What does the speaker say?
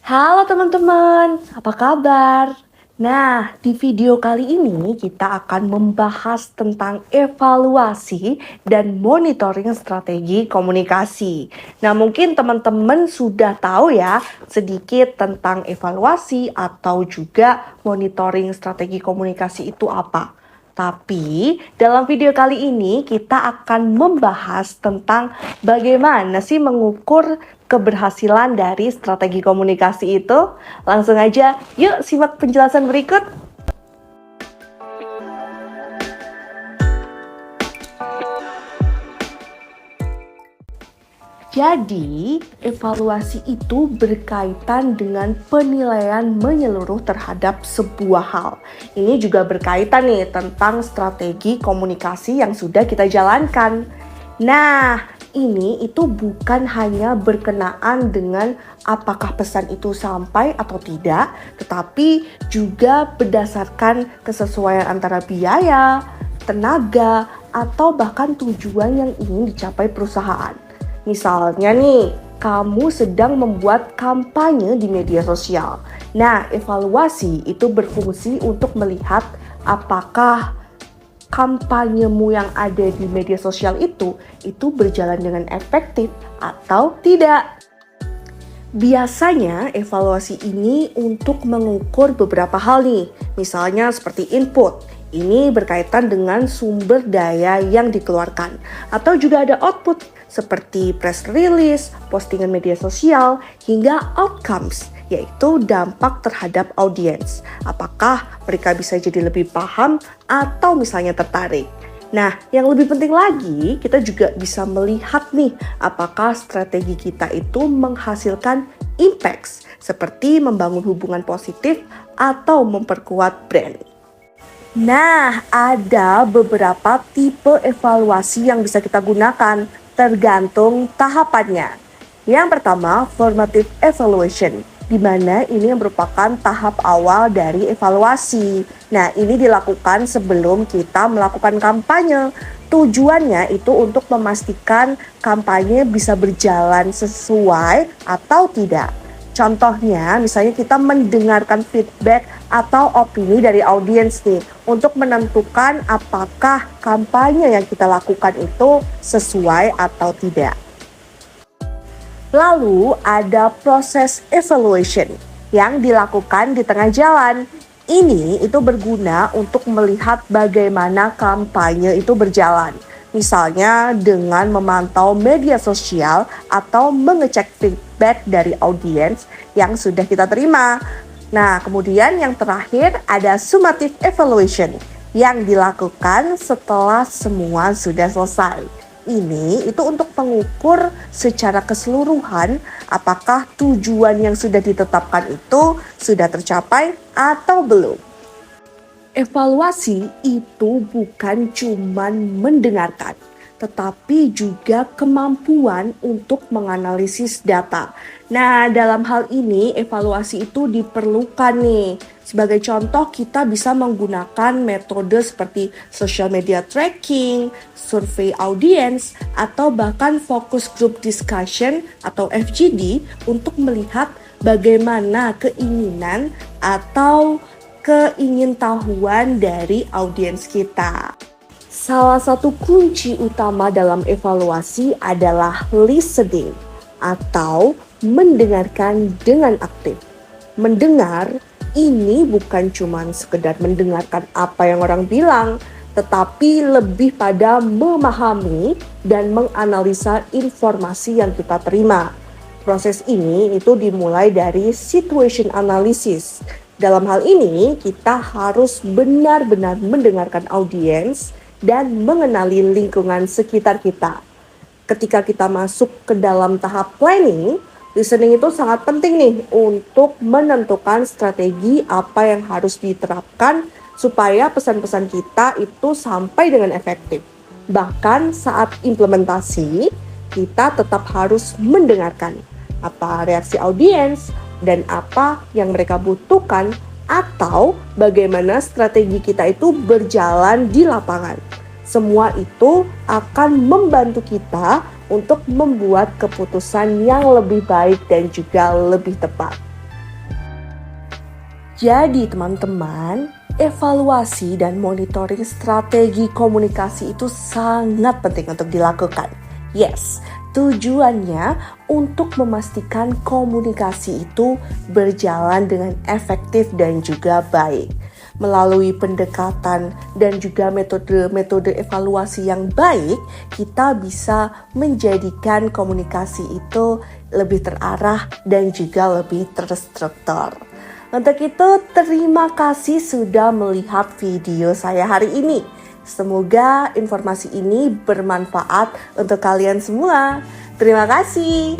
Halo teman-teman, apa kabar? Nah, di video kali ini kita akan membahas tentang evaluasi dan monitoring strategi komunikasi. Nah, mungkin teman-teman sudah tahu ya sedikit tentang evaluasi atau juga monitoring strategi komunikasi itu apa. Tapi dalam video kali ini kita akan membahas tentang bagaimana sih mengukur keberhasilan dari strategi komunikasi itu. Langsung aja, yuk simak penjelasan berikut. Jadi, evaluasi itu berkaitan dengan penilaian menyeluruh terhadap sebuah hal. Ini juga berkaitan nih tentang strategi komunikasi yang sudah kita jalankan. Nah, ini itu bukan hanya berkenaan dengan apakah pesan itu sampai atau tidak, tetapi juga berdasarkan kesesuaian antara biaya, tenaga, atau bahkan tujuan yang ingin dicapai perusahaan. Misalnya nih, kamu sedang membuat kampanye di media sosial. Nah, evaluasi itu berfungsi untuk melihat apakah kampanyemu yang ada di media sosial itu berjalan dengan efektif atau tidak. Biasanya evaluasi ini untuk mengukur beberapa hal nih, misalnya seperti input. Ini berkaitan dengan sumber daya yang dikeluarkan. Atau juga ada output seperti press release, postingan media sosial, hingga outcomes, yaitu dampak terhadap audiens. Apakah mereka bisa jadi lebih paham atau misalnya tertarik. Nah, yang lebih penting lagi, kita juga bisa melihat nih, apakah strategi kita itu menghasilkan impacts, seperti membangun hubungan positif atau memperkuat brand. Nah, ada beberapa tipe evaluasi yang bisa kita gunakan, tergantung tahapannya. Yang pertama, formative evaluation, di mana ini merupakan tahap awal dari evaluasi. Nah, ini dilakukan sebelum kita melakukan kampanye. Tujuannya itu untuk memastikan kampanye bisa berjalan sesuai atau tidak. Contohnya, misalnya kita mendengarkan feedback atau opini dari audiens nih untuk menentukan apakah kampanye yang kita lakukan itu sesuai atau tidak. Lalu ada proses evaluation yang dilakukan di tengah jalan. Ini itu berguna untuk melihat bagaimana kampanye itu berjalan. Misalnya dengan memantau media sosial atau mengecek feedback dari audiens yang sudah kita terima. Nah, kemudian yang terakhir ada summative evaluation yang dilakukan setelah semua sudah selesai. Ini itu untuk mengukur secara keseluruhan apakah tujuan yang sudah ditetapkan itu sudah tercapai atau belum. Evaluasi itu bukan cuman mendengarkan, tetapi juga kemampuan untuk menganalisis data. Nah, dalam hal ini evaluasi itu diperlukan nih. Sebagai contoh, kita bisa menggunakan metode seperti social media tracking, survei audience, atau bahkan focus group discussion atau FGD untuk melihat bagaimana keinginan atau keingintahuan dari audiens kita. Salah satu kunci utama dalam evaluasi adalah listening atau mendengarkan dengan aktif. Mendengar ini bukan cuma sekedar mendengarkan apa yang orang bilang, tetapi lebih pada memahami dan menganalisa informasi yang kita terima. Proses ini itu dimulai dari situation analysis. Dalam hal ini, kita harus benar-benar mendengarkan audiens dan mengenali lingkungan sekitar kita. Ketika kita masuk ke dalam tahap planning, listening itu sangat penting nih untuk menentukan strategi apa yang harus diterapkan supaya pesan-pesan kita itu sampai dengan efektif. Bahkan saat implementasi, kita tetap harus mendengarkan apa reaksi audiens dan apa yang mereka butuhkan atau bagaimana strategi kita itu berjalan di lapangan. Semua itu akan membantu kita untuk membuat keputusan yang lebih baik dan juga lebih tepat. Jadi teman-teman, evaluasi dan monitoring strategi komunikasi itu sangat penting untuk dilakukan. Yes, tujuannya untuk memastikan komunikasi itu berjalan dengan efektif dan juga baik. Melalui pendekatan dan juga metode-metode evaluasi yang baik, kita bisa menjadikan komunikasi itu lebih terarah dan juga lebih terstruktur. Untuk itu, terima kasih sudah melihat video saya hari ini. Semoga informasi ini bermanfaat untuk kalian semua. Terima kasih.